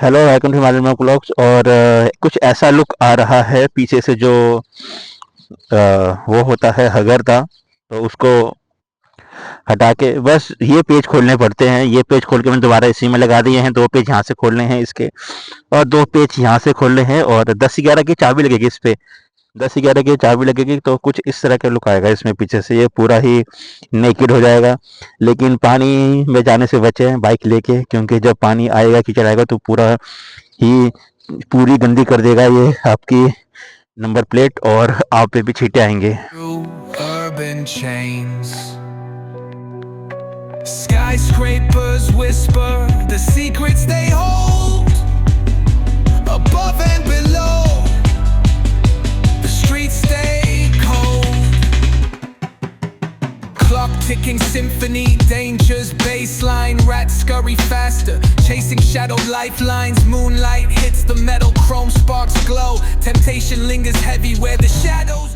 Hello, welcome to मालूम blogs. और कुछ ऐसा लुक आ रहा है पीछे से जो वो होता है हगरदा, तो उसको हटा के बस ये पेज खोलने पड़ते हैं। ये पेज खोल के मैंने दोबारा इसी में लगा दिए हैं। 2 पेज यहाँ से खोलने हैं इसके, और 2 पेज यहाँ से खोलने हैं, और 10-11 की चाबी लगेगी इस पे। 10-11 की चाबी लगेगी तो कुछ इस तरह का लुक आएगा इसमें। पीछे से ये पूरा ही नेकेड हो जाएगा। लेकिन पानी में जाने से बचें बाइक लेके, क्योंकि जब पानी आएगा कीचड़ आएगा तो ही पूरी गंदी कर देगा ये आपकी नंबर प्लेट, और आप पे भी छींटे आएंगे। Urban chains, skyscrapers whisper the secrets they hold. Above and below, the streets stay cold. Clock ticking symphony, dangers baseline. Rats scurry faster, chasing shadow lifelines. Moonlight hits the metal, chrome sparks glow. Temptation lingers heavy where the shadows